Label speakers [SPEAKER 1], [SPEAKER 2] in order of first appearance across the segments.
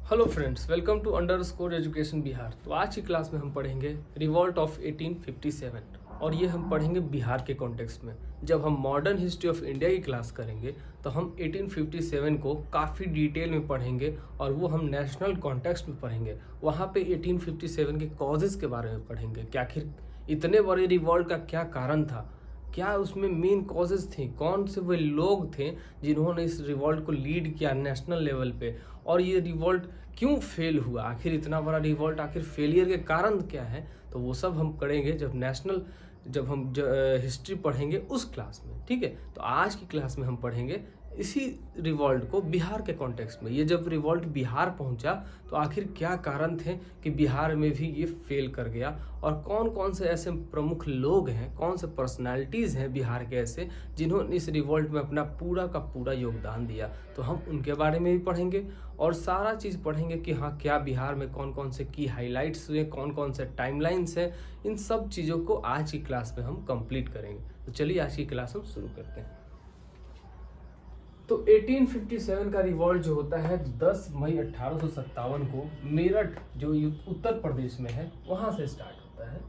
[SPEAKER 1] Hello friends, welcome to underscore education Bihar. तो आज की क्लास में हम पढ़ेंगे रिवॉल्ट ऑफ 1857 और ये हम पढ़ेंगे बिहार के कॉन्टेक्स्ट में। जब हम मॉडर्न हिस्ट्री ऑफ इंडिया की क्लास करेंगे तो हम 1857 को काफ़ी डिटेल में पढ़ेंगे और वो हम नेशनल कॉन्टेक्स्ट में पढ़ेंगे। वहाँ पे 1857 के कॉजेज़ के बारे में पढ़ेंगे कि आखिर इतने बड़े रिवॉल्ट का क्या कारण था, क्या उसमें मेन कॉजेज थी, कौन से वे लोग थे जिन्होंने इस रिवॉल्ट को लीड किया नेशनल लेवल पे, और ये रिवॉल्ट क्यों फेल हुआ, आखिर इतना बड़ा रिवॉल्ट आखिर फेलियर के कारण क्या है। तो वो सब हम करेंगे जब हम हिस्ट्री पढ़ेंगे उस क्लास में, ठीक है। तो आज की क्लास में हम पढ़ेंगे इसी रिवॉल्ट को बिहार के कॉन्टेक्स्ट में। ये जब रिवॉल्ट बिहार पहुंचा तो आखिर क्या कारण थे कि बिहार में भी ये फेल कर गया, और कौन कौन से ऐसे प्रमुख लोग हैं, कौन से पर्सनालिटीज़ हैं बिहार के ऐसे जिन्होंने इस रिवॉल्ट में अपना पूरा का पूरा योगदान दिया। तो हम उनके बारे में भी पढ़ेंगे और सारा चीज़ पढ़ेंगे कि हाँ, क्या बिहार में कौन कौन से की हाईलाइट्स हुए, कौन कौन से टाइमलाइंस हैं। इन सब चीज़ों को आज की क्लास में हम कंप्लीट करेंगे। तो चलिए आज की क्लास हम शुरू करते हैं। तो 1857 का रिवॉल्ट जो होता है 10 मई 1857 को मेरठ जो उत्तर प्रदेश में है वहाँ से स्टार्ट होता है,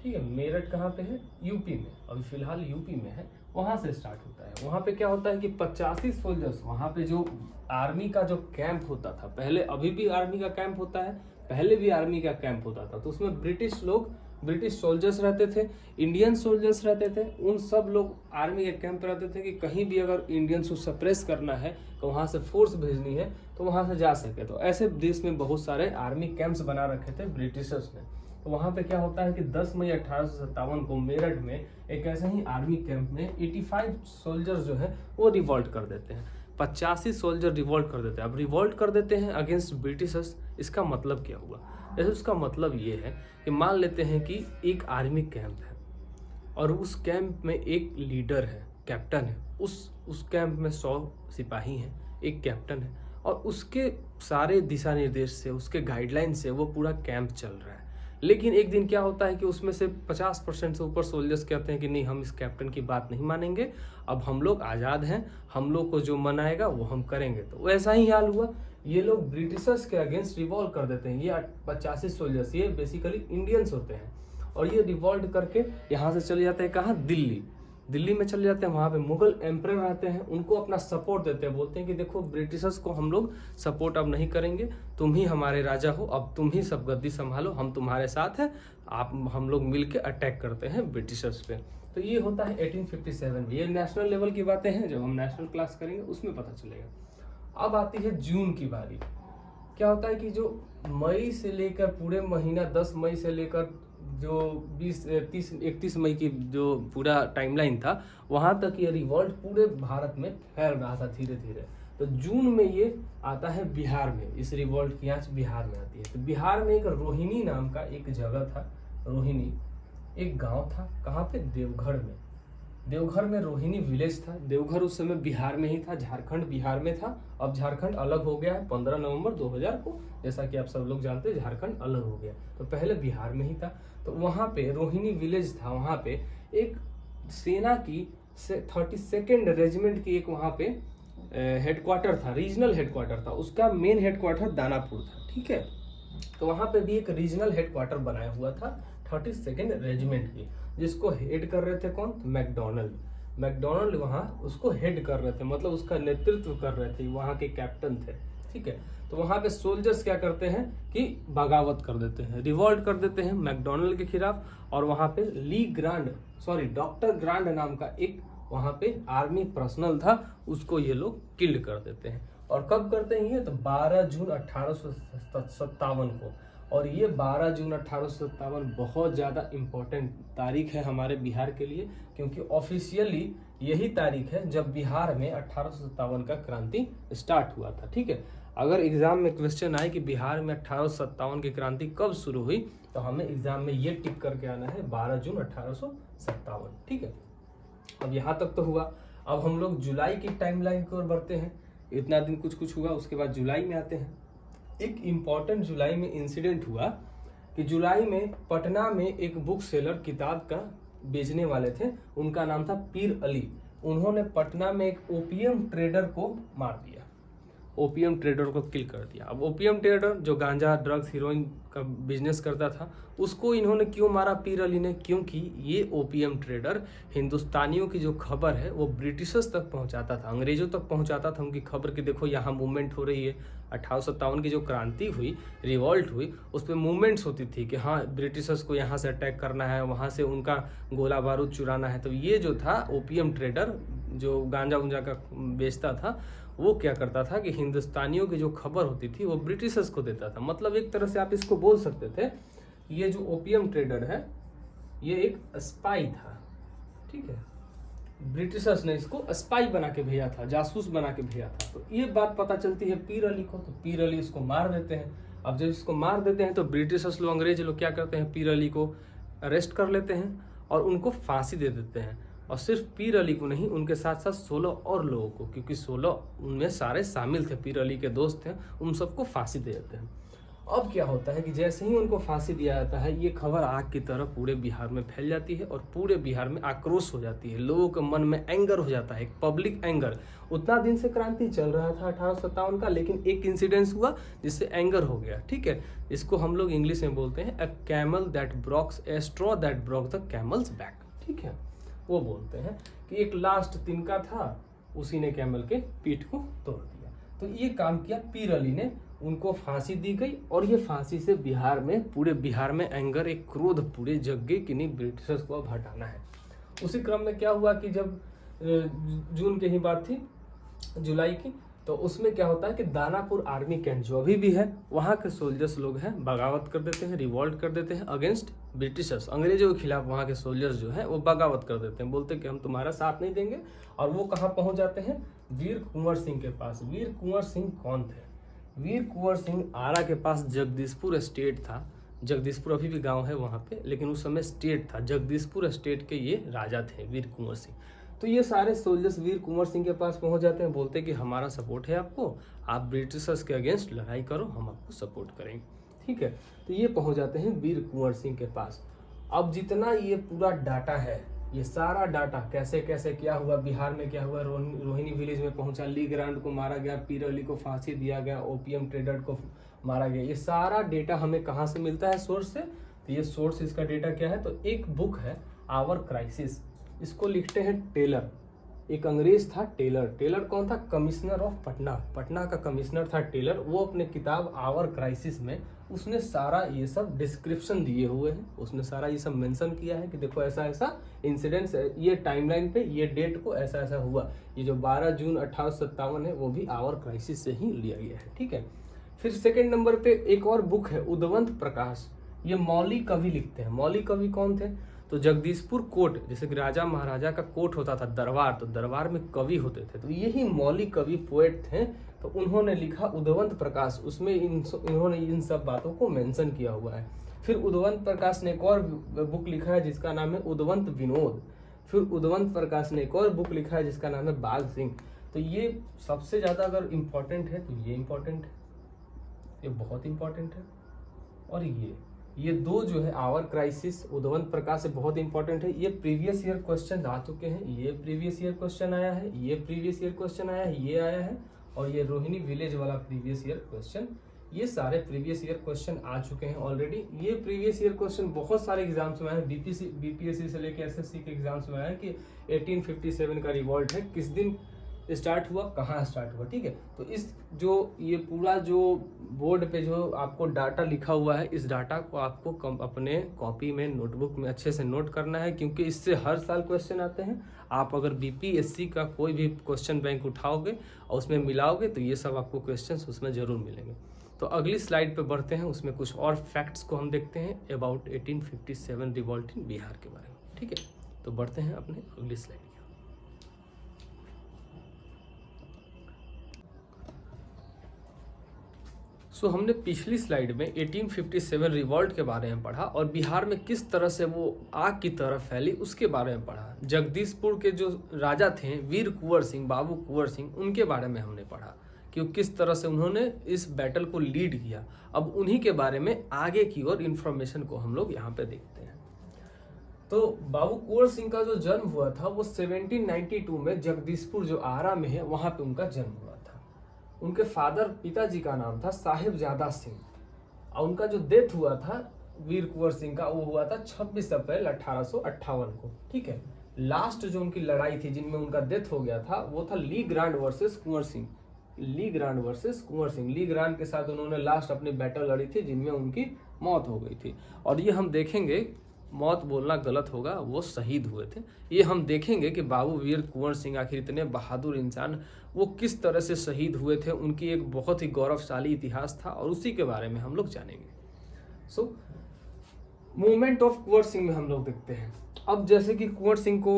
[SPEAKER 1] ठीक है। मेरठ कहाँ पे है? यूपी में, अभी फिलहाल यूपी में है। वहाँ से स्टार्ट होता है। वहाँ पे क्या होता है कि 85 सोल्जर्स, वहाँ पे जो आर्मी का जो कैंप होता था पहले, अभी भी आर्मी का कैंप होता है, पहले भी आर्मी का कैंप होता था। तो उसमें ब्रिटिश सोल्जर्स रहते थे, इंडियन सोल्जर्स रहते थे। उन सब लोग आर्मी के कैंप रहते थे कि कहीं भी अगर इंडियंस को सप्रेस करना है तो वहाँ से फोर्स भेजनी है तो वहाँ से जा सके। तो ऐसे देश में बहुत सारे आर्मी कैंप्स बना रखे थे ब्रिटिशर्स ने। तो वहाँ पे क्या होता है कि 10 मई 1857 को मेरठ में एक ऐसे ही आर्मी कैंप में 85 सोल्जर्स जो है वो रिवॉल्ट कर देते हैं। 85 सोल्जर रिवॉल्ट कर देते हैं। अब रिवॉल्ट कर देते हैं अगेंस्ट ब्रिटिशर्स। इसका मतलब क्या हुआ? जैसे उसका मतलब ये है कि मान लेते हैं कि एक आर्मी कैंप है और उस कैंप में एक लीडर है, कैप्टन है। उस कैंप में 100 सिपाही हैं, एक कैप्टन है, और उसके सारे दिशा निर्देश से, उसके गाइडलाइन से वो पूरा कैंप चल रहा है। लेकिन एक दिन क्या होता है कि उसमें से 50% से ऊपर सोल्जर्स कहते हैं कि नहीं, हम इस कैप्टन की बात नहीं मानेंगे, अब हम लोग आज़ाद हैं, हम लोग को जो मन आएगा वो हम करेंगे। तो वैसा ही हाल हुआ। ये लोग ब्रिटिशर्स के अगेंस्ट रिवॉल्ट कर देते हैं। ये 85 सोल्जर्स, ये बेसिकली इंडियंस होते हैं, और ये रिवॉल्ट करके यहाँ से चले जाते हैं कहाँ? दिल्ली में चले जाते हैं। वहाँ पे मुगल एम्परर रहते हैं, उनको अपना सपोर्ट देते हैं, बोलते हैं कि देखो ब्रिटिशर्स को हम लोग सपोर्ट अब नहीं करेंगे, तुम ही हमारे राजा हो, अब तुम ही सब गद्दी संभालो, हम तुम्हारे साथ हैं, हम लोग मिल के अटैक करते हैं ब्रिटिशर्स पे। तो ये होता है 1857 में। ये नेशनल लेवल की बातें हैं, जब हम नेशनल क्लास करेंगे उसमें पता चलेगा। अब आती है जून की बारी। क्या होता है कि जो मई से लेकर पूरे महीना 10 मई से लेकर जो 31 मई की जो पूरा टाइमलाइन था, वहां तक ये रिवॉल्ट पूरे भारत में फैल रहा था धीरे धीरे। तो जून में ये आता है बिहार में, इस रिवॉल्ट की आंच बिहार में आती है। तो बिहार में एक रोहिणी नाम का एक जगह था, रोहिणी एक गांव था। कहाँ पे? देवघर में। देवघर में रोहिणी विलेज था। देवघर उस समय बिहार में ही था, झारखंड बिहार में था। अब झारखंड अलग हो गया है 15 नवंबर 2000 को, जैसा कि आप सब लोग जानते हैं, झारखंड अलग हो गया। तो पहले बिहार में ही था। तो वहाँ पे रोहिणी विलेज था। वहाँ पे एक सेना की 32nd रेजिमेंट की एक वहाँ पे हेडक्वार्टर था, रीजनल हेडक्वार्टर था। उसका मेन हेडक्वार्टर दानापुर था, ठीक है। तो वहाँ पे भी एक रीजनल हेडक्वार्टर बनाया हुआ था 32nd रेजिमेंट की, जिसको हेड कर रहे थे कौन? मैकडोनल्ड वहाँ उसको हेड कर रहे थे, मतलब उसका नेतृत्व कर रहे थे, वहाँ के कैप्टन थे, ठीक है। तो वहाँ पे सोल्जर्स क्या करते हैं कि बगावत कर देते हैं, रिवॉल्ट कर देते हैं मैकडोनल्ड के खिलाफ। और वहाँ पे डॉक्टर ग्रांड नाम का एक वहाँ पे आर्मी पर्सनल था, उसको ये लोग किल कर देते हैं। और कब करते हैं ये? तो 12 जून 1857 को। और ये 12 जून 1857 बहुत ज़्यादा इम्पोर्टेंट तारीख है हमारे बिहार के लिए, क्योंकि ऑफिशियली यही तारीख है जब बिहार में 1857 का क्रांति स्टार्ट हुआ था, ठीक है। अगर एग्जाम में क्वेश्चन आए कि बिहार में 1857 की क्रांति कब शुरू हुई, तो हमें एग्जाम में ये टिक करके आना है 12 जून 1857, ठीक है। अब यहाँ तक तो हुआ। अब हम लोग जुलाई की टाइमलाइन की ओर बढ़ते हैं। इतना दिन कुछ हुआ, उसके बाद जुलाई में आते हैं। एक इम्पॉर्टेंट जुलाई में इंसिडेंट हुआ कि जुलाई में पटना में एक बुक सेलर किताब का बेचने वाले थे, उनका नाम था पीर अली। उन्होंने पटना में एक ओपियम ट्रेडर को मार दिया। ओपीएम ट्रेडर को किल कर दिया। अब ओपीएम ट्रेडर जो गांजा ड्रग्स हीरोइन का बिजनेस करता था उसको इन्होंने क्यों मारा पीर अली ने, क्योंकि ये ओपीएम ट्रेडर हिंदुस्तानियों की जो खबर है वो ब्रिटिशर्स तक पहुंचाता था, अंग्रेजों तक पहुंचाता था उनकी खबर कि देखो यहाँ मूवमेंट हो रही है। 1857 की जो क्रांति हुई, रिवॉल्ट हुई, उस पर मूवमेंट्स होती थी कि हाँ ब्रिटिशर्स को यहाँ से अटैक करना है, वहाँ से उनका गोला बारूद चुराना है। तो ये जो था ओपीएम ट्रेडर जो गांजा उंजा का बेचता था वो क्या करता था कि हिंदुस्तानियों की जो खबर होती थी वो ब्रिटिशर्स को देता था। मतलब एक तरह से आप इसको बोल सकते थे ये जो ओपीएम ट्रेडर है ये एक स्पाई था, ठीक है। ब्रिटिशर्स ने इसको स्पाई बना के भेजा था, जासूस बना के भेजा था। तो ये बात पता चलती है पीर अली को, तो पीर अली इसको मार देते हैं। अब जब इसको मार देते हैं तो ब्रिटिशर्स लोग, अंग्रेज लोग क्या करते हैं, पीर अली को अरेस्ट कर लेते हैं और उनको फांसी दे देते हैं। और सिर्फ पीर अली को नहीं, उनके साथ साथ 16 और लोगों को, क्योंकि 16 उनमें सारे शामिल थे, पीर अली के दोस्त थे, उन सबको फांसी दे देते हैं। अब क्या होता है कि जैसे ही उनको फांसी दिया जाता है ये खबर आग की तरह पूरे बिहार में फैल जाती है और पूरे बिहार में आक्रोश हो जाती है, लोगों के मन में एंगर हो जाता है, एक पब्लिक एंगर। उतना दिन से क्रांति चल रहा था 1857 का, लेकिन एक इंसिडेंस हुआ जिससे एंगर हो गया, ठीक है। इसको हम लोग इंग्लिश में बोलते हैं a camel that brokes a straw that broke the camel's back, ठीक है। वो बोलते हैं कि एक लास्ट तिनका था, उसी ने कैमल के पीठ को तोड़ दिया। तो ये काम किया पीर अली ने, उनको फांसी दी गई और ये फांसी से बिहार में, पूरे बिहार में एंगर, एक क्रोध पूरे जग गए कि नहीं ब्रिटिशर्स को अब हटाना है। उसी क्रम में क्या हुआ कि जब जून की ही बात थी, जुलाई की, तो उसमें क्या होता है कि दानापुर आर्मी कैंट जो अभी भी है, वहाँ के सोल्जर्स लोग हैं बगावत कर देते हैं, रिवॉल्ट कर देते हैं अगेंस्ट ब्रिटिशर्स, अंग्रेजों के खिलाफ। वहाँ के सोल्जर्स जो हैं वो बगावत कर देते हैं, बोलते हैं कि हम तुम्हारा साथ नहीं देंगे। और वो कहाँ पहुँच जाते हैं, वीर कुंवर सिंह के पास। वीर कुंवर सिंह कौन थे? वीर कुंवर सिंह आरा के पास जगदीशपुर स्टेट था, जगदीशपुर अभी भी गांव है वहाँ पे, लेकिन उस समय स्टेट था, जगदीशपुर स्टेट के ये राजा थे वीर कुंवर सिंह। तो ये सारे सोल्जर्स वीर कुंवर सिंह के पास पहुंच जाते हैं, बोलते हैं कि हमारा सपोर्ट है आपको, आप ब्रिटिशर्स के अगेंस्ट लड़ाई करो, हम आपको सपोर्ट करेंगे, ठीक है। तो ये पहुंच जाते हैं वीर कुंवर सिंह के पास। अब जितना ये पूरा डाटा है, ये सारा डाटा कैसे कैसे क्या हुआ, बिहार में क्या हुआ, रोहिणी विलेज में पहुंचा, ली ग्रांड को मारा गया, पीर अली को फांसी दिया गया, ओपीएम ट्रेडर को मारा गया, ये सारा डेटा हमें कहाँ से मिलता है, सोर्स से। तो ये सोर्स इसका डेटा क्या है, तो एक बुक है आवर क्राइसिस, इसको लिखते हैं टेलर, एक अंग्रेज था टेलर। टेलर कौन था? कमिश्नर ऑफ पटना, पटना का कमिश्नर था टेलर। वो अपने किताब आवर क्राइसिस में उसने सारा ये सब डिस्क्रिप्शन दिए हुए हैं, उसने सारा ये सब मेंशन किया है कि देखो ऐसा ऐसा इंसिडेंट्स, ये टाइमलाइन पे ये डेट को ऐसा ऐसा हुआ। ये जो 12 जून 1857 है वो भी आवर क्राइसिस से ही लिया गया है, ठीक है। फिर सेकेंड नंबर पे एक और बुक है उदवंत प्रकाश, ये मौली कवि लिखते हैं। मौली कवि कौन थे? तो जगदीशपुर कोर्ट, जैसे कि राजा महाराजा का कोर्ट होता था दरबार, तो दरबार में कवि होते थे, तो यही मौली कवि पोएट थे। तो उन्होंने लिखा उदवंत प्रकाश, उसमें इन्होंने इन सब बातों को मेंशन किया हुआ है। फिर उदवंत प्रकाश ने एक और बुक लिखा है जिसका नाम है उदवंत विनोद। फिर उदवंत प्रकाश ने एक और बुक लिखा है जिसका नाम है बाघ सिंह। तो ये सबसे ज्यादा अगर इम्पोर्टेंट है तो ये इम्पोर्टेंट है, ये बहुत इम्पोर्टेंट है। और ये दो जो है आवर क्राइसिस, उदवंत प्रकाश से बहुत इंपॉर्टेंट है। ये प्रीवियस ईयर क्वेश्चन आ चुके हैं, ये प्रीवियस ईयर क्वेश्चन आया है, ये प्रीवियस ईयर क्वेश्चन आया है, ये आया है, और ये रोहिणी विलेज वाला प्रीवियस ईयर क्वेश्चन, ये सारे प्रीवियस ईयर क्वेश्चन आ चुके हैं ऑलरेडी। ये प्रीवियस ईयर क्वेश्चन बहुत सारे एग्जाम्स में आए हैं, बीपीएससी से लेकर एसएससी के एग्जाम्स में आया है कि 1857 का रिवॉल्ट है, किस दिन स्टार्ट हुआ, कहाँ स्टार्ट हुआ, ठीक है। तो इस जो ये पूरा जो बोर्ड पे जो आपको डाटा लिखा हुआ है, इस डाटा को आपको अपने कॉपी में, नोटबुक में अच्छे से नोट करना है, क्योंकि इससे हर साल क्वेश्चन आते हैं। आप अगर बीपीएससी का कोई भी क्वेश्चन बैंक उठाओगे और उसमें मिलाओगे तो ये सब आपको क्वेश्चन उसमें जरूर मिलेंगे। तो अगली स्लाइड पे बढ़ते हैं, उसमें कुछ और फैक्ट्स को हम देखते हैं अबाउट 1857 रिवॉल्ट इन बिहार के बारे में, ठीक है। तो बढ़ते हैं अपने अगली स्लाइड। सो हमने पिछली स्लाइड में 1857 रिवॉल्ट के बारे में पढ़ा और बिहार में किस तरह से वो आग की तरह फैली उसके बारे में पढ़ा। जगदीशपुर के जो राजा थे वीर कुंवर सिंह, बाबू कुंवर सिंह, उनके बारे में हमने पढ़ा कि किस तरह से उन्होंने इस बैटल को लीड किया। अब उन्हीं के बारे में आगे की और इन्फॉर्मेशन को हम लोग यहाँ पे देखते हैं। तो बाबू कुंवर सिंह का जो जन्म हुआ था वो 1792 में जगदीशपुर जो आरा में है वहाँ पे उनका जन्म हुआ था। उनके फादर पिताजी का नाम था साहिबजादा सिंह, और उनका जो डेथ हुआ था वीर कुंवर सिंह का, वो हुआ था 26 अप्रैल 1858 को। ठीक है, लास्ट जो उनकी लड़ाई थी जिनमें उनका डेथ हो गया था वो था ली ग्रांड वर्सेस कुंवर सिंह। ली ग्रांड वर्सेस कुंवर सिंह, ली ग्रांड के साथ उन्होंने लास्ट अपनी बैटल लड़ी थी जिनमें उनकी मौत हो गई थी। और ये हम देखेंगे, मौत बोलना गलत होगा, वो शहीद हुए थे। ये हम देखेंगे कि बाबू वीर कुंवर सिंह आखिर इतने बहादुर इंसान वो किस तरह से शहीद हुए थे, उनकी एक बहुत ही गौरवशाली इतिहास था और उसी के बारे में हम लोग जानेंगे। So movement of Kunwar Singh में हम लोग देखते हैं। अब जैसे कि कुंवर सिंह को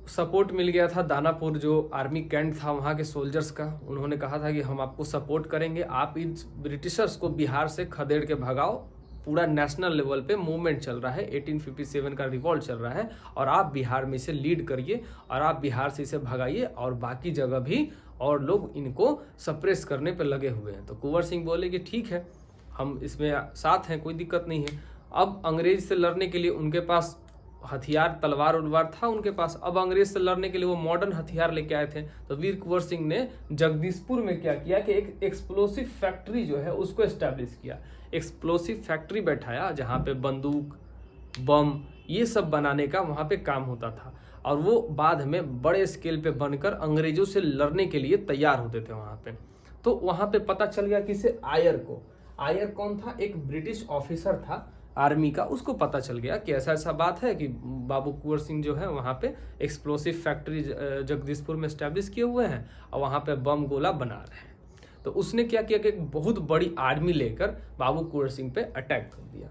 [SPEAKER 1] सपोर्ट मिल गया था दानापुर जो आर्मी कैंट था वहाँ के सोल्जर्स का, उन्होंने कहा था कि हम आपको सपोर्ट करेंगे, आप इन ब्रिटिशर्स को बिहार से खदेड़ के भगाओ। पूरा नेशनल लेवल पे मूवमेंट चल रहा है, 1857 का रिवॉल्ट चल रहा है और आप बिहार में इसे लीड करिए और आप बिहार से इसे भगाइए, और बाकी जगह भी और लोग इनको सप्रेस करने पे लगे हुए हैं। तो कुंवर सिंह बोले कि ठीक है, हम इसमें साथ हैं, कोई दिक्कत नहीं है। अब अंग्रेज से लड़ने के लिए उनके पास हथियार, तलवार उलवार था उनके पास। अब अंग्रेज से लड़ने के लिए वो मॉडर्न हथियार लेके आए थे। तो वीर कुंवर सिंह ने जगदीशपुर में क्या किया कि एक एक्सप्लोसिव फैक्ट्री जो है उसको एस्टैब्लिश किया। एक्सप्लोसिव फैक्ट्री बैठाया जहाँ पे बंदूक, बम, ये सब बनाने का वहाँ पे काम होता था, और वो बाद में बड़े स्केल पे बनकर अंग्रेजों से लड़ने के लिए तैयार होते थे वहाँ पे। तो वहाँ पे पता चल गया किसे, आयर को। आयर कौन था? एक ब्रिटिश ऑफिसर था आर्मी का, उसको पता चल गया कि ऐसा ऐसा बात है कि बाबू कुंवर सिंह जो है वहाँ पे एक्सप्लोसिव फैक्ट्री जगदीशपुर में एस्टैब्लिश किए हुए हैं और वहाँ पे बम गोला बना रहे हैं। तो उसने क्या किया कि एक बहुत बड़ी आर्मी लेकर बाबू कुंवर सिंह पे अटैक कर दिया।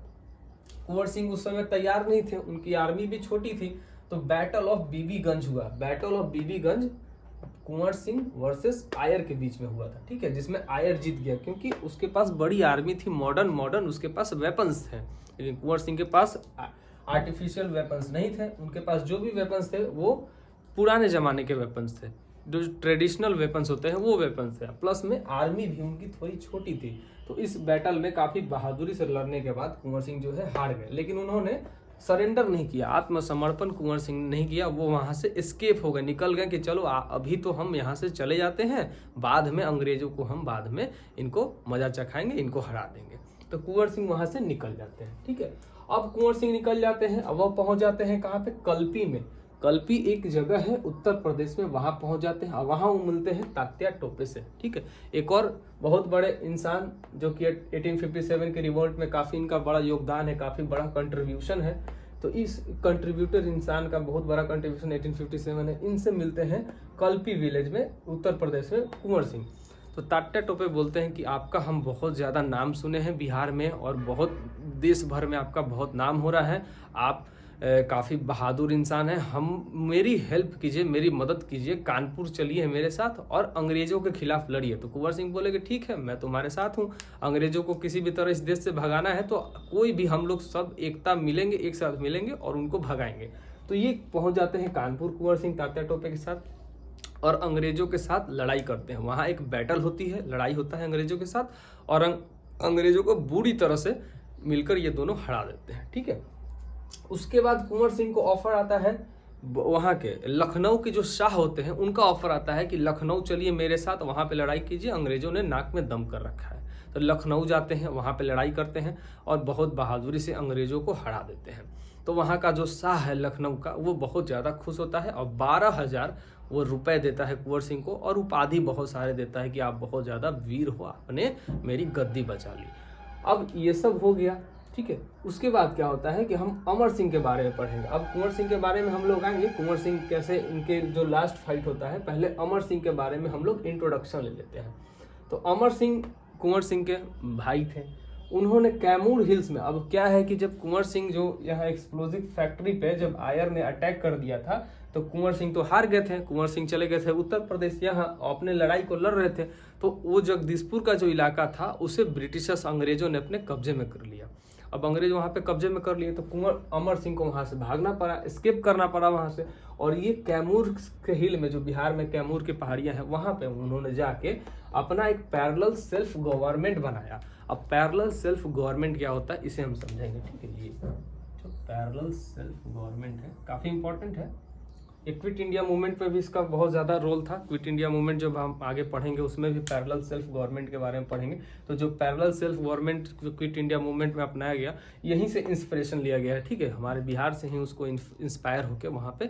[SPEAKER 1] कुंवर सिंह उस समय तैयार नहीं थे, उनकी आर्मी भी छोटी थी। तो बैटल ऑफ बीबीगंज हुआ। Battle of Bibiganj Kunwar Singh versus Eyre के बीच में हुआ था। ठीक है, जिसमें आयर जीत गया क्योंकि उसके पास बड़ी आर्मी थी, मॉडर्न उसके पास वेपन्स थे। लेकिन कुंवर सिंह के पास आर्टिफिशियल वेपन्स नहीं थे, उनके पास जो भी वेपन्स थे वो पुराने जमाने के वेपन्स थे, जो ट्रेडिशनल वेपन्स होते हैं वो वेपन्स थे। प्लस में आर्मी भी उनकी थोड़ी छोटी थी। तो इस बैटल में काफी बहादुरी से लड़ने के बाद कुंवर सिंह जो है हार गए, लेकिन उन्होंने सरेंडर नहीं किया, आत्मसमर्पण कुंवर सिंह नहीं किया। वो वहां से एस्केप हो गए, निकल गए कि चलो अभी तो हम यहाँ से चले जाते हैं, बाद में अंग्रेजों को हम बाद में इनको मजा चखाएंगे, इनको हरा देंगे। तो कुंवर सिंह वहां से निकल जाते हैं। ठीक है, अब कुंवर सिंह निकल जाते हैं, अब वो पहुंच जाते हैं कहाँ पे? कल्पी में। कल्पी एक जगह है उत्तर प्रदेश में, वहां पहुंच जाते हैं और वहां वो मिलते हैं तात्या टोपे से। ठीक है, एक और बहुत बड़े इंसान जो कि 1857 के रिवॉल्ट में काफी इनका बड़ा योगदान है, काफी बड़ा कंट्रीब्यूशन है। तो इस कंट्रीब्यूटर इंसान का बहुत बड़ा कंट्रीब्यूशन 1857 है। इनसे मिलते हैं कल्पी विलेज में, उत्तर प्रदेश में, कुंवर सिंह। तो तात्या टोपे बोलते हैं कि आपका हम बहुत ज़्यादा नाम सुने हैं बिहार में और बहुत देश भर में आपका बहुत नाम हो रहा है, आप काफ़ी बहादुर इंसान हैं, हम मेरी हेल्प कीजिए, मेरी मदद कीजिए, कानपुर चलिए मेरे साथ और अंग्रेज़ों के खिलाफ लड़िए। तो कुंवर सिंह बोले कि ठीक है, मैं तुम्हारे साथ हूँ, अंग्रेज़ों को किसी भी तरह इस देश से भगाना है तो कोई भी, हम लोग सब एकता मिलेंगे, एक साथ मिलेंगे और उनको भगाएंगे। तो ये पहुँच जाते हैं कानपुर कुंवर सिंह तात्या टोपे के साथ और अंग्रेजों के साथ लड़ाई करते हैं। वहाँ एक बैटल होती है, लड़ाई होता है अंग्रेजों के साथ और अंग्रेजों को बुरी तरह से मिलकर ये दोनों हरा देते हैं। ठीक है, उसके बाद कुंवर सिंह को ऑफर आता है, वहाँ के लखनऊ के जो शाह होते हैं उनका ऑफर आता है कि लखनऊ चलिए मेरे साथ, वहाँ पे लड़ाई कीजिए, अंग्रेजों ने नाक में दम कर रखा है। तो लखनऊ जाते हैं, वहाँ पे लड़ाई करते हैं और बहुत बहादुरी से अंग्रेजों को हरा देते हैं। तो वहाँ का जो शाह है लखनऊ का, वो बहुत ज़्यादा खुश होता है और 12,000 वो रुपए देता है कुंवर सिंह को और उपाधि बहुत सारे देता है कि आप बहुत ज़्यादा वीर हो, आपने मेरी गद्दी बचा ली। अब ये सब हो गया। ठीक है, उसके बाद क्या होता है कि हम अमर सिंह के बारे में पढ़ेंगे। अब कुंवर सिंह के बारे में हम लोग आएंगे, कुंवर सिंह कैसे, इनके जो लास्ट फाइट होता है, पहले अमर सिंह के बारे में हम लोग इंट्रोडक्शन ले लेते हैं। तो अमर सिंह कुंवर सिंह के भाई थे, उन्होंने कैमूर हिल्स में, अब क्या है कि जब कुंवर सिंह जो यहाँ एक्सप्लोजिव फैक्ट्री पे जब आयर ने अटैक कर दिया था तो कुंवर सिंह तो हार गए थे, कुंवर सिंह चले गए थे उत्तर प्रदेश, यहाँ अपने लड़ाई को लड़ रहे थे। तो वो जगदीशपुर का जो इलाका था उसे ब्रिटिशर्स, अंग्रेजों ने अपने कब्जे में कर लिया। अब अंग्रेज वहाँ पे कब्जे में कर लिए तो कुंवर अमर सिंह को वहाँ से भागना पड़ा, एस्केप करना पड़ा वहाँ से। और ये कैमूर के हिल में, जो बिहार में कैमूर की पहाड़ियाँ हैं, वहाँ पे उन्होंने जाके अपना एक पैरेलल सेल्फ गवर्नमेंट बनाया। अब पैरेलल सेल्फ गवर्नमेंट क्या होता है इसे हम समझेंगे। ठीक है, ये जो पैरेलल सेल्फ गवर्नमेंट है काफ़ी इंपॉर्टेंट है। ये क्विट इंडिया मूवमेंट में भी इसका बहुत ज़्यादा रोल था। क्विट इंडिया मूवमेंट जब हम आगे पढ़ेंगे उसमें भी पैरेलल सेल्फ गवर्नमेंट के बारे में पढ़ेंगे। तो जो पैरेलल सेल्फ गवर्नमेंट जो क्विट इंडिया मूवमेंट में अपनाया गया, यहीं से इंस्पिरेशन लिया गया है, ठीक है, हमारे बिहार से ही उसको इंस्पायर होकर वहाँ पे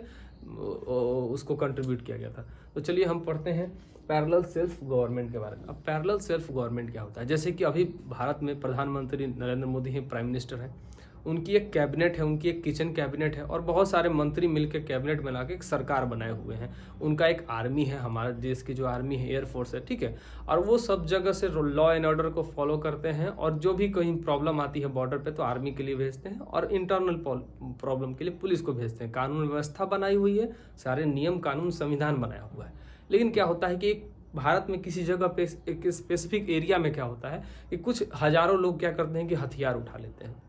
[SPEAKER 1] उसको कंट्रीब्यूट किया गया था। तो चलिए हम पढ़ते हैं पैरेलल सेल्फ गवर्नमेंट के बारे में। अब पैरेलल सेल्फ गवर्नमेंट क्या होता है? जैसे कि अभी भारत में प्रधानमंत्री नरेंद्र मोदी हैं, प्राइम मिनिस्टर हैं, उनकी एक कैबिनेट है, उनकी एक किचन कैबिनेट है और बहुत सारे मंत्री मिलकर कैबिनेट में लाके एक सरकार बनाए हुए हैं। उनका एक आर्मी है, हमारे देश की जो आर्मी है, एयरफोर्स है, ठीक है, और वो सब जगह से लॉ एंड ऑर्डर को फॉलो करते हैं और जो भी कहीं प्रॉब्लम आती है बॉर्डर पे तो आर्मी के लिए भेजते हैं और इंटरनल प्रॉब्लम के लिए पुलिस को भेजते हैं। कानून व्यवस्था बनाई हुई है, सारे नियम कानून संविधान बनाया हुआ है। लेकिन क्या होता है कि एक भारत में किसी जगह पे एक स्पेसिफिक एरिया में क्या होता है कि कुछ हजारों लोग क्या करते हैं कि हथियार उठा लेते हैं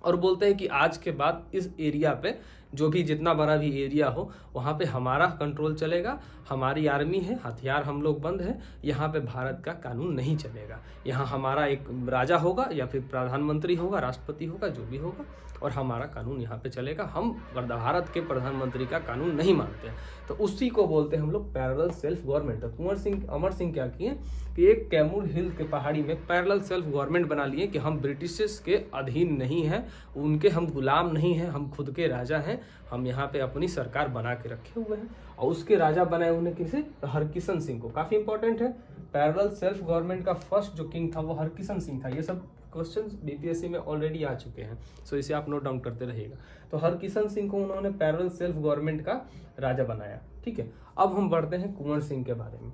[SPEAKER 1] और बोलते हैं कि आज के बाद इस एरिया पे जो भी जितना बड़ा भी एरिया हो वहाँ पे हमारा कंट्रोल चलेगा, हमारी आर्मी है, हथियार हम लोग बंद है, यहाँ पे भारत का कानून नहीं चलेगा, यहाँ हमारा एक राजा होगा या फिर प्रधानमंत्री होगा, राष्ट्रपति होगा, जो भी होगा, और हमारा कानून यहाँ पे चलेगा, हम भारत के प्रधानमंत्री का कानून नहीं मानते हैं। तो उसी को बोलते हैं हम लोग पैरेलल सेल्फ गवर्नमेंट। तो कुंवर सिंह अमर सिंह क्या किए कि एक कैमूर हिल के पहाड़ी में पैरेलल सेल्फ गवर्नमेंट बना लिए कि हम ब्रिटिशर्स के अधीन नहीं हैं, उनके हम गुलाम नहीं हैं, हम खुद के राजा हैं, हम यहाँ पे अपनी सरकार बना के रखे हुए हैं। और उसके राजा बनाए उन्हें किसे? हरकिशन सिंह को। काफी इंपॉर्टेंट है, पैरेलल सेल्फ गवर्नमेंट का फर्स्ट जो किंग था वो हरकिशन सिंह था। ये सब क्वेश्चंस बीपीएससी में ऑलरेडी आ चुके हैं, सो इसे आप नोट डाउन करते रहिएगा। तो हरकिशन सिंह को उन्होंने पैरेलल सेल्फ गवर्नमेंट का राजा बनाया, ठीक है। अब हम बढ़ते हैं कुंवर सिंह के बारे में।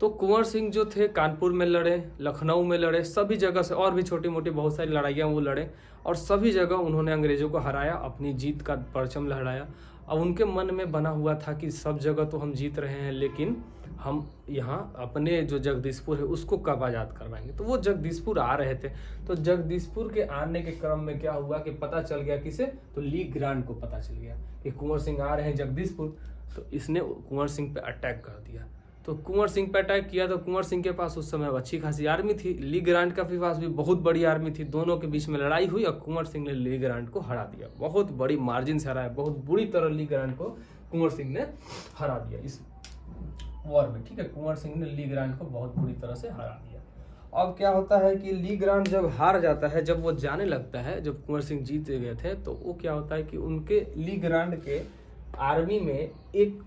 [SPEAKER 1] तो कुंवर सिंह जो थे कानपुर में लड़े, लखनऊ में लड़े, सभी जगह से, और भी छोटी मोटी बहुत सारी लड़ाइयाँ वो लड़े और सभी जगह उन्होंने अंग्रेजों को हराया, अपनी जीत का परचम लहराया। अब उनके मन में बना हुआ था कि सब जगह तो हम जीत रहे हैं, लेकिन हम यहाँ अपने जो जगदीशपुर है उसको कब आज़ाद करवाएंगे। तो वो जगदीशपुर आ रहे थे। तो जगदीशपुर के आने के क्रम में क्या हुआ कि पता चल गया किसे? तो ली ग्रांट को पता चल गया कि कुंवर सिंह आ रहे हैं जगदीशपुर। तो इसने कुंवर सिंह पे अटैक कर दिया। तो कुंवर सिंह पे अटैक किया तो कुंवर सिंह के पास उस समय अच्छी खासी आर्मी थी, ली ग्रांट के पास भी बहुत बड़ी आर्मी थी। दोनों के बीच में लड़ाई हुई और कुंवर सिंह ने ली ग्रांट को हरा दिया, बहुत बड़ी मार्जिन से हराया, बहुत बुरी तरह ली ग्रांट को कुंवर सिंह ने हरा दिया इस वॉर में, ठीक है। कुंवर सिंह ने ली ग्रांट को बहुत बुरी तरह से हरा दिया। अब क्या होता है कि ली ग्रांट जब हार जाता है, जब वो जाने लगता है, जब कुंवर सिंह जीत गए थे, तो वो क्या होता है कि उनके ली ग्रांट के आर्मी में एक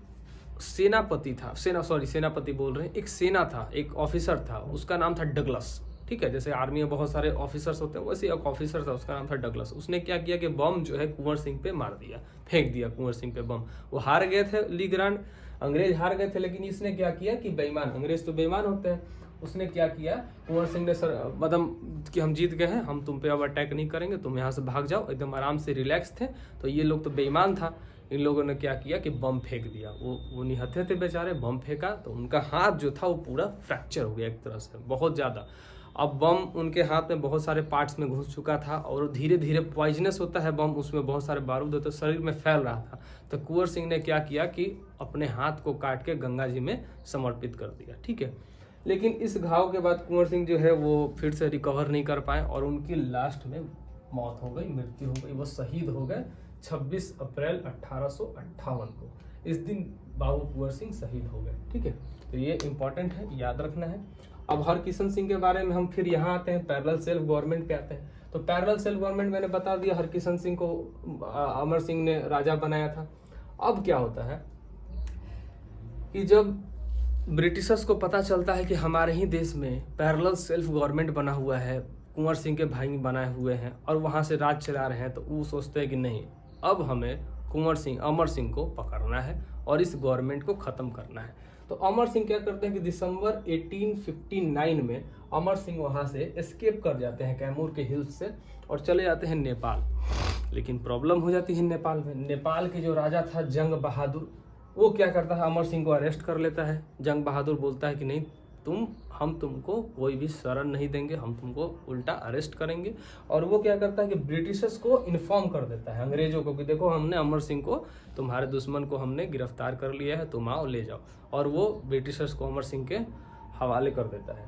[SPEAKER 1] सेनापति था, सेनापति बोल रहे हैं, एक सेना था, एक ऑफिसर था, उसका नाम था डगलस, ठीक है। जैसे आर्मी में बहुत सारे ऑफिसर्स होते हैं, वैसे एक ऑफिसर था, उसका नाम था डगलस। उसने क्या किया कि बम जो है कुंवर सिंह पे मार दिया, फेंक दिया कुंवर सिंह पे बम। वो हार गए थे ली ग्रांट, अंग्रेज हार गए थे, लेकिन इसने क्या किया कि बेईमान, अंग्रेज तो बेईमान होते हैं, उसने क्या किया, कुंवर सिंह ने मतलब कि हम जीत गए हैं, हम तुम पे अब अटैक नहीं करेंगे, तुम यहाँ से भाग जाओ, एकदम आराम से रिलैक्स थे। तो ये लोग तो बेईमान था, इन लोगों ने क्या किया कि बम फेंक दिया। वो निहत्थे थे बेचारे, बम फेंका तो उनका हाथ जो था वो पूरा फ्रैक्चर हो गया एक तरह से, बहुत ज़्यादा। अब बम उनके हाथ में बहुत सारे पार्ट्स में घुस चुका था और धीरे धीरे पॉइजनस होता है बम, उसमें बहुत सारे बारूद होते, शरीर में फैल रहा था। तो कुंवर सिंह ने क्या किया कि अपने हाथ को काट के गंगा जी में समर्पित कर दिया, ठीक है। लेकिन इस घाव के बाद कुंवर सिंह जो है वो फिर से रिकवर नहीं कर पाए और उनकी लास्ट में मौत हो गई, मृत्यु हो गई, वो शहीद हो गए 26 अप्रैल 1858 को। इस दिन बाबू कुंवर सिंह शहीद हो गए, ठीक है। तो ये इंपॉर्टेंट है, याद रखना है। अब हरकिशन सिंह के बारे में हम फिर यहाँ आते हैं, पैरेलल सेल्फ गवर्नमेंट पे आते हैं। तो पैरेलल सेल्फ गवर्नमेंट मैंने बता दिया, हरकिशन सिंह को अमर सिंह ने राजा बनाया था। अब क्या होता है कि जब ब्रिटिशर्स को पता चलता है कि हमारे ही देश में पैरेलल सेल्फ गवर्नमेंट बना हुआ है, कुंवर सिंह के भाई बनाए हुए हैं और वहाँ से राज चला रहे हैं, तो वो सोचते हैं कि नहीं, अब हमें कुंवर सिंह अमर सिंह को पकड़ना है और इस गवर्नमेंट को ख़त्म करना है। तो अमर सिंह क्या करते हैं कि दिसंबर 1859 में अमर सिंह वहाँ से एस्केप कर जाते हैं कैमूर के हिल्स से और चले जाते हैं नेपाल। लेकिन प्रॉब्लम हो जाती है नेपाल में। नेपाल के जो राजा था जंग बहादुर, वो क्या करता है, अमर सिंह को अरेस्ट कर लेता है। जंग बहादुर बोलता है कि नहीं, हम तुमको कोई भी शरण नहीं देंगे, हम तुमको उल्टा अरेस्ट करेंगे। और वो क्या करता है कि ब्रिटिशर्स को इन्फॉर्म कर देता है, अंग्रेजों को, कि देखो हमने अमर सिंह को, तुम्हारे दुश्मन को हमने गिरफ्तार कर लिया है, तुम आओ ले जाओ। और वो ब्रिटिशर्स को अमर सिंह के हवाले कर देता है,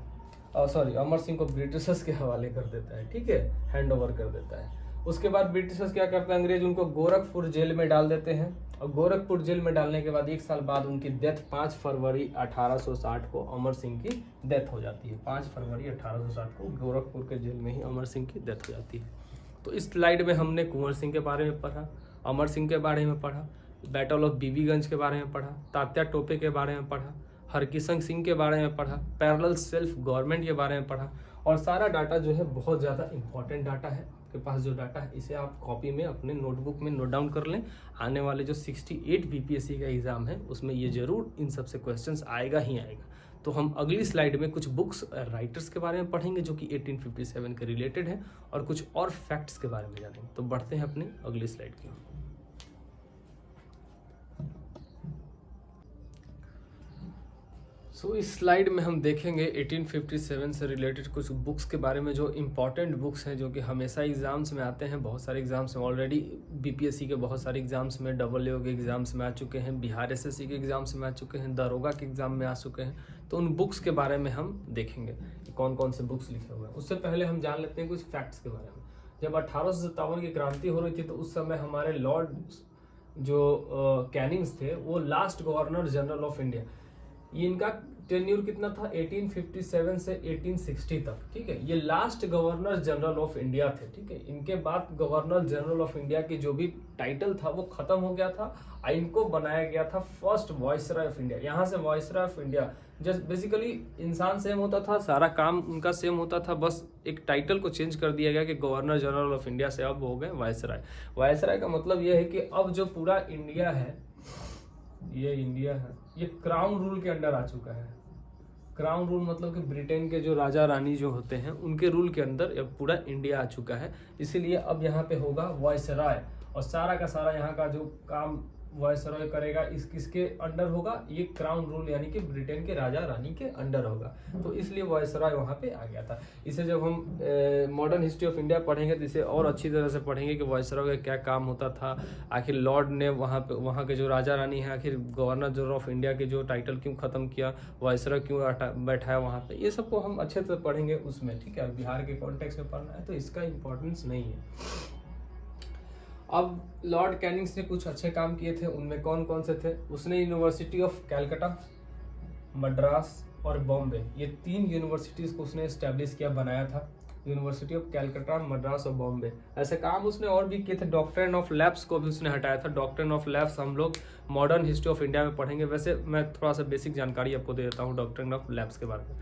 [SPEAKER 1] अमर सिंह को ब्रिटिशर्स के हवाले कर देता है, ठीक है, हैंड ओवर कर देता है। उसके बाद ब्रिटिशर्स क्या करते हैं, अंग्रेज उनको गोरखपुर जेल में डाल देते हैं, और गोरखपुर जेल में डालने के बाद 1 साल बाद उनकी डेथ 5 फरवरी 1860 को अमर सिंह की डेथ हो जाती है। 5 फरवरी 1860 को गोरखपुर के जेल में ही अमर सिंह की डेथ हो जाती है। तो इस स्लाइड में हमने कुंवर सिंह के बारे में पढ़ा, अमर सिंह के बारे में पढ़ा, बैटल ऑफ बीबीगंज के बारे में पढ़ा, तात्या टोपे के बारे में पढ़ा, हरकिशन सिंह के बारे में पढ़ा, पैरेलल सेल्फ गवर्नमेंट के बारे में पढ़ा। और सारा डाटा जो है बहुत ज़्यादा इंपॉर्टेंट डाटा है। आपके पास जो डाटा है इसे आप कॉपी में अपने नोटबुक में नोट डाउन कर लें। आने वाले जो 68 बीपीएससी का एग्ज़ाम है उसमें ये जरूर इन सबसे क्वेश्चंस आएगा ही आएगा। तो हम अगली स्लाइड में कुछ बुक्स राइटर्स के बारे में पढ़ेंगे जो कि 1857 के रिलेटेड है, और कुछ और फैक्ट्स के बारे में जानेंगे। तो बढ़ते हैं अपने अगली स्लाइड की ओर। सो इस स्लाइड में हम देखेंगे 1857 से रिलेटेड कुछ बुक्स के बारे में, जो इम्पॉर्टेंट बुक्स हैं, जो कि हमेशा एग्जाम्स में आते हैं। बहुत सारे एग्जाम्स में ऑलरेडी बीपीएससी के बहुत सारे एग्जाम्स में, डबलईओ के एग्जाम्स में आ चुके हैं, बिहार एसएससी के एग्जाम्स में आ चुके हैं, दरोगा के एग्जाम में आ चुके हैं। तो उन बुक्स के बारे में हम देखेंगे कि कौन कौन से बुक्स लिखे हुए हैं। उससे पहले हम जान लेते हैं कुछ फैक्ट्स के बारे में। जब 1857 की क्रांति हो रही थी तो उस समय हमारे लॉर्ड जो कैनिंग्स थे वो last governor general of India, ये इनका टेन्यूर कितना था 1857 से 1860 तक, ठीक है। ये last governor general of India थे, ठीक है। इनके बाद गवर्नर जनरल ऑफ इंडिया की जो भी टाइटल था वो खत्म हो गया था, इनको बनाया गया था फर्स्ट वाइसरॉय ऑफ इंडिया। यहाँ से viceroy of India just basically इंसान सेम होता था, सारा काम उनका सेम होता था, बस एक टाइटल को चेंज कर दिया गया कि गवर्नर जनरल ऑफ इंडिया से अब हो गए वाइसरॉय। वाइसरॉय का मतलब ये है कि अब जो पूरा इंडिया है, ये इंडिया है, ये क्राउन रूल के अंडर आ चुका है। क्राउन रूल मतलब कि ब्रिटेन के जो राजा रानी जो होते हैं उनके रूल के अंदर अब पूरा इंडिया आ चुका है। इसीलिए अब यहाँ पे होगा वाइसरॉय, और सारा का सारा यहाँ का जो काम वाइसरॉय करेगा इस किसके अंडर होगा, ये क्राउन रूल यानी कि ब्रिटेन के राजा रानी के अंडर होगा। तो इसलिए वाइसरॉय वहाँ पे आ गया था। इसे जब हम मॉडर्न हिस्ट्री ऑफ इंडिया पढ़ेंगे तो इसे और अच्छी तरह से पढ़ेंगे कि वाइसरॉय का क्या काम होता था, आखिर लॉर्ड ने वहाँ पे वहाँ के जो राजा रानी हैं आखिर गवर्नर जनरल ऑफ इंडिया के जो टाइटल क्यों खत्म किया, वाइसरॉय क्यों बैठाया वहाँ पे, ये सबको हम अच्छे से पढ़ेंगे उसमें, ठीक है। बिहार के कॉन्टेक्स्ट में पढ़ना है तो इसका इम्पोर्टेंस नहीं है। अब लॉर्ड कैनिंग्स ने कुछ अच्छे काम किए थे, उनमें कौन कौन से थे, उसने यूनिवर्सिटी ऑफ कैलकाटा, मद्रास और बॉम्बे, ये 3 यूनिवर्सिटीज़ को उसने एस्टेब्लिश किया, बनाया था। यूनिवर्सिटी ऑफ कैलकाटा, मद्रास और बॉम्बे। ऐसे काम उसने और भी किए थे। डॉक्ट्रिन ऑफ लैब्स को भी उसने हटाया था। डॉक्ट्रिन ऑफ लैब्स हम लोग मॉडर्न हिस्ट्री ऑफ इंडिया में पढ़ेंगे। वैसे मैं थोड़ा सा बेसिक जानकारी आपको दे देता हूँ डॉक्ट्रिन ऑफ लैब्स के बारे में।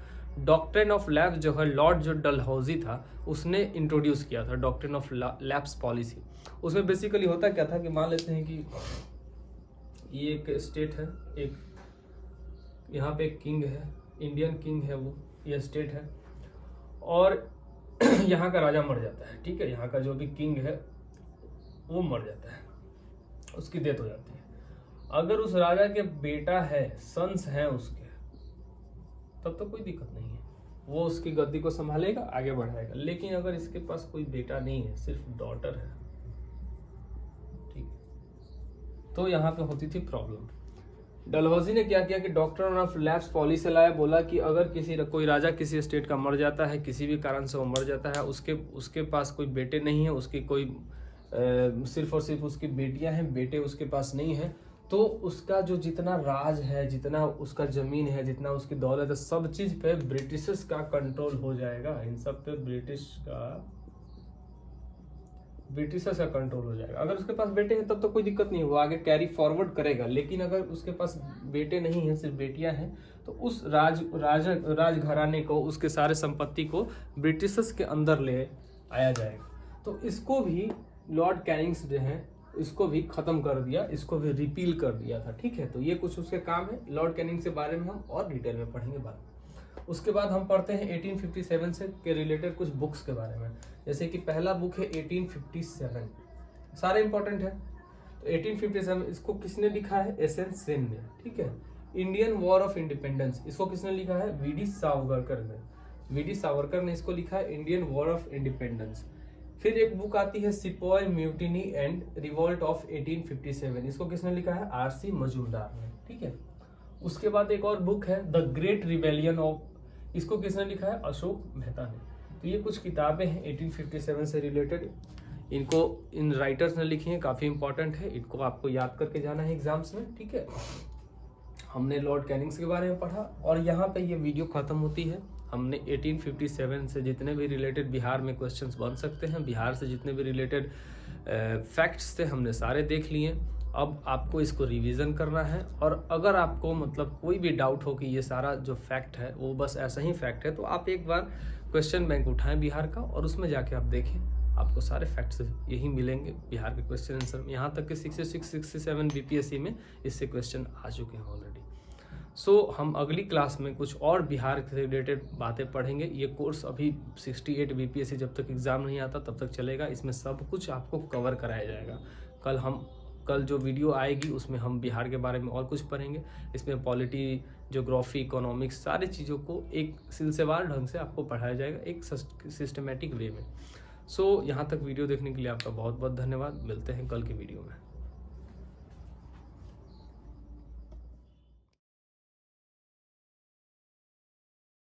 [SPEAKER 1] डॉक्ट्रिन ऑफ लैब्स जो है लॉर्ड जो डलहौजी था उसने इंट्रोड्यूस किया था, डॉक्ट्रिन ऑफ लैब्स पॉलिसी। उसमें बेसिकली होता क्या था कि मान लेते हैं कि ये एक स्टेट है, एक यहाँ पे एक किंग है, इंडियन किंग है वो, ये स्टेट है, और यहाँ का राजा मर जाता है, ठीक है। यहाँ का जो भी किंग है वो मर जाता है, उसकी डेथ हो जाती है। अगर उस राजा के बेटा है, सन्स हैं उसके, तब तो कोई दिक्कत नहीं है, वो उसकी गद्दी को संभालेगा, आगे बढ़ाएगा। लेकिन अगर इसके पास कोई बेटा नहीं है, सिर्फ डॉटर है, ठीक, तो यहाँ पे होती थी प्रॉब्लम। डलहौजी ने क्या किया कि डॉक्ट्रिन ऑफ लैब्स पॉलिसी लाया, बोला कि अगर कोई राजा किसी स्टेट का मर जाता है, किसी भी कारण से वो मर जाता है, उसके पास कोई बेटे नहीं है, उसकी कोई सिर्फ और सिर्फ उसकी बेटियां हैं, बेटे उसके पास नहीं है, तो उसका जो जितना राज है, जितना उसका जमीन है, जितना उसकी दौलत है, सब चीज पे ब्रिटिशर्स का कंट्रोल हो जाएगा। इन सब पे ब्रिटिशर्स का कंट्रोल हो जाएगा। अगर उसके पास बेटे हैं तब तो कोई दिक्कत नहीं है, वो आगे कैरी फॉरवर्ड करेगा। लेकिन अगर उसके पास बेटे नहीं हैं, सिर्फ बेटियां हैं, तो उस राज घराने को, उसके सारे संपत्ति को ब्रिटिशर्स के अंदर ले आया जाएगा। तो इसको भी लॉर्ड कैनिंग्स जो हैं इसको भी खत्म कर दिया, इसको भी रिपील कर दिया था, ठीक है। तो ये कुछ उसके काम है। लॉर्ड कैनिंग्स के बारे में हम और डिटेल में पढ़ेंगे बाद में। उसके बाद हम पढ़ते हैं 1857 से के रिलेटेड कुछ बुक्स के बारे में। जैसे कि पहला बुक है 1857, सारे इंपॉर्टेंट है। तो 1857 इसको किसने लिखा है, एसएन सेन ने, ठीक है। इंडियन वॉर ऑफ इंडिपेंडेंस, इसको किसने लिखा है, वीडी सावरकर ने इसको लिखा है, इंडियन वॉर ऑफ इंडिपेंडेंस। फिर एक बुक आती है sepoy mutiny and revolt of 1857, इसको किसने लिखा है, आरसी मजूमदार ने, ठीक है। उसके बाद एक और बुक है द ग्रेट रिबेलियन ऑफ, इसको किसने लिखा है, अशोक मेहता ने। तो ये कुछ किताबें हैं 1857 से रिलेटेड। इनको इन राइटर्स ने लिखी हैं, काफ़ी इंपॉर्टेंट है, इनको आपको याद करके जाना है एग्जाम्स में, ठीक है। हमने लॉर्ड कैनिंग्स के बारे में पढ़ा और यहाँ पे ये वीडियो ख़त्म होती है। हमने 1857 से जितने भी रिलेटेड बिहार में क्वेश्चंस बन सकते हैं, बिहार से जितने भी रिलेटेड फैक्ट्स थे हमने सारे देख लिए। अब आपको इसको रिवीजन करना है और अगर आपको मतलब कोई भी डाउट हो कि ये सारा जो फैक्ट है वो बस ऐसा ही फैक्ट है, तो आप एक बार क्वेश्चन बैंक उठाएं बिहार का और उसमें जाके आप देखें, आपको सारे फैक्ट्स यही मिलेंगे बिहार के क्वेश्चन आंसर में। यहाँ तक कि 66-67 बीपीएससी में इससे क्वेश्चन आ चुके हैं ऑलरेडी। सो हम अगली क्लास में कुछ और बिहार से रिलेटेड बातें पढ़ेंगे। ये कोर्स अभी 68 बीपीएससी जब तक एग्ज़ाम नहीं आता तब तक चलेगा, इसमें सब कुछ आपको कवर कराया जाएगा। कल जो वीडियो आएगी उसमें हम बिहार के बारे में और कुछ पढ़ेंगे। इसमें पॉलिटी, ज्योग्राफी, इकोनॉमिक्स सारी चीज़ों को एक सिलसिलेवार ढंग से आपको पढ़ाया जाएगा एक सिस्टमेटिक वे में। सो यहाँ तक वीडियो देखने के लिए आपका बहुत बहुत धन्यवाद। मिलते हैं कल की वीडियो में।